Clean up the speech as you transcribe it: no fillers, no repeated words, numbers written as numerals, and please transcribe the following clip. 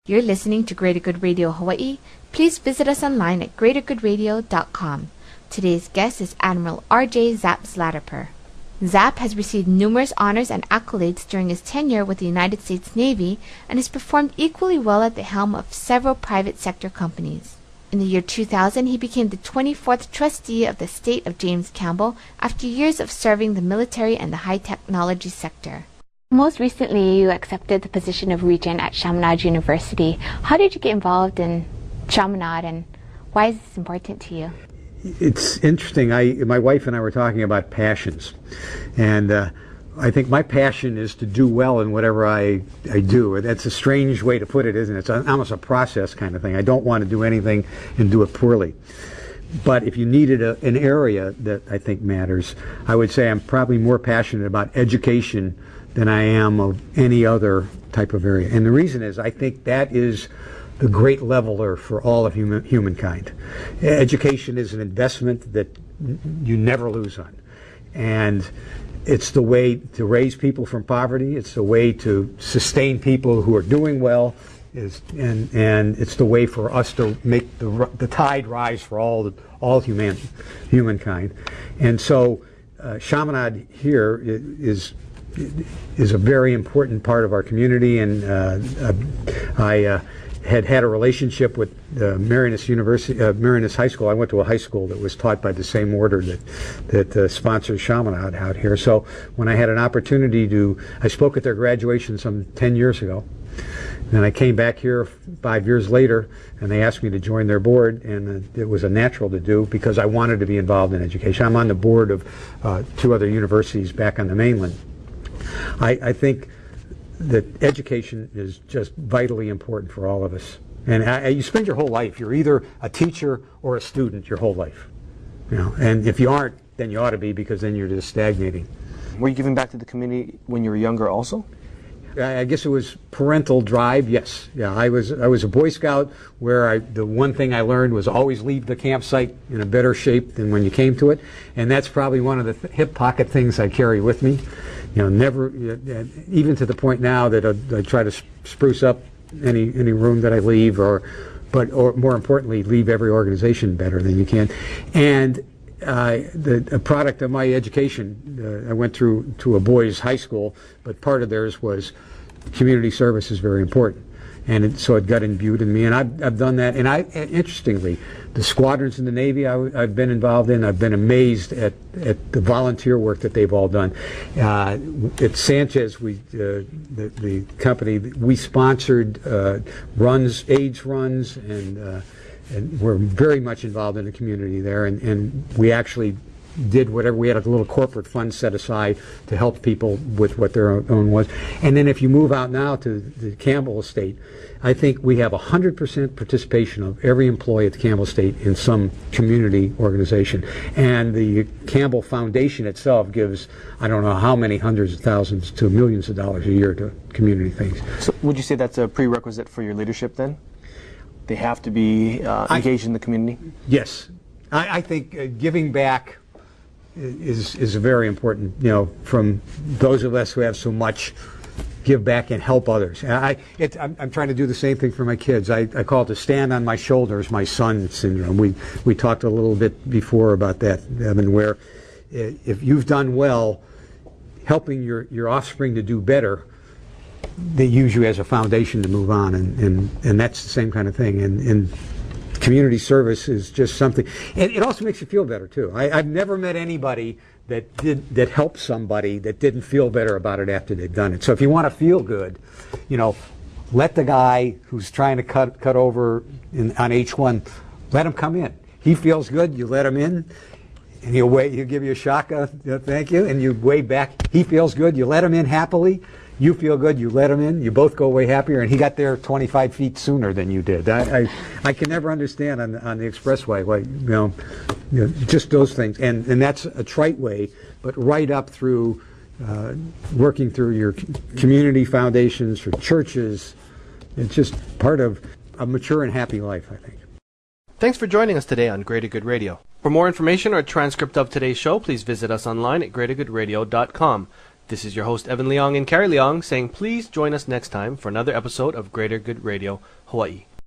You're listening to Greater Good Radio Hawaii. Please visit us online at greatergoodradio.com. Today's guest is Admiral RJ ZAP Zlatoper. ZAP has received numerous honors and accolades during his tenure with the United States Navy and has performed equally well at the helm of several private sector companies. In the year 2000, he became the 24th Trustee of the Estate of James Campbell after years of serving the military and the high technology sector. Most recently, you accepted the position of Regent at Chaminade University. How did you get involved in Chaminade, and why is this important to you? It's interesting. My wife and I were talking about passions, and I think my passion is to do well in whatever I do. That's a strange way to put it, isn't it? It's almost a process kind of thing. I don't want to do anything and do it poorly. But if you needed an area that I think matters, I would say I'm probably more passionate about education than I am of any other type of area. And the reason is I think that is the great leveler for all of humankind. Education is an investment that you never lose on. And it's the way to raise people from poverty. It's the way to sustain people who are doing well. And it's the way for us to make the tide rise for all humankind. And so Chaminade here is a very important part of our community, and I had a relationship with Marianus University, Marianus High School. I went to a high school that was taught by the same order that sponsors Chaminade out here. So when I had an opportunity I spoke at their graduation some 10 years ago. Then I came back here 5 years later, and they asked me to join their board, and it was a natural to do because I wanted to be involved in education. I'm on the board of 2 other universities back on the mainland. I think that education is just vitally important for all of us. And you spend your whole life, you're either a teacher or a student your whole life. And if you aren't, then you ought to be, because then you're just stagnating. Were you giving back to the community when you were younger also? I guess it was parental drive, yes. Yeah, I was a Boy Scout where the one thing I learned was always leave the campsite in a better shape than when you came to it. And that's probably one of the hip pocket things I carry with me. Never, even to the point now that I try to spruce up any room that I leave, or more importantly, leave every organization better than you can. And a product of my education, I went to a boys' high school, but part of theirs was community service is very important. And so it got imbued in me, and I've done that. And interestingly, the squadrons in the Navy I've been involved in, I've been amazed at the volunteer work that they've all done. At Sanchez, the company, we sponsored AIDS runs, and we're very much involved in the community there. And we actually did whatever. We had a little corporate fund set aside to help people with what their own was. And then if you move out now to the Campbell Estate, I think we have 100% participation of every employee at the Campbell Estate in some community organization. And the Campbell Foundation itself gives, I don't know how many hundreds of thousands to millions of dollars a year to community things. So would you say that's a prerequisite for your leadership then? They have to be engaged in the community? Yes. I think giving back is very important, from those of us who have so much, give back and help others. I'm trying to do the same thing for my kids. I call it the stand on my shoulders, my son syndrome. We talked a little bit before about that, Evan, where if you've done well, helping your offspring to do better, they use you as a foundation to move on, and that's the same kind of thing. And community service is just something, and it also makes you feel better too. I've never met anybody that helped somebody that didn't feel better about it after they've done it. So if you want to feel good, let the guy who's trying to cut over on H1, let him come in. He feels good, you let him in, and he'll give you a shaka, thank you, and you wave back. He feels good, you let him in happily. You feel good, you let him in, you both go way happier, and he got there 25 feet sooner than you did. I can never understand on the expressway, just those things. And that's a trite way, but right up through working through your community foundations, for churches, it's just part of a mature and happy life, I think. Thanks for joining us today on Greater Good Radio. For more information or a transcript of today's show, please visit us online at greatergoodradio.com. This is your host, Evan Leong and Carrie Leong, saying please join us next time for another episode of Greater Good Radio Hawaii.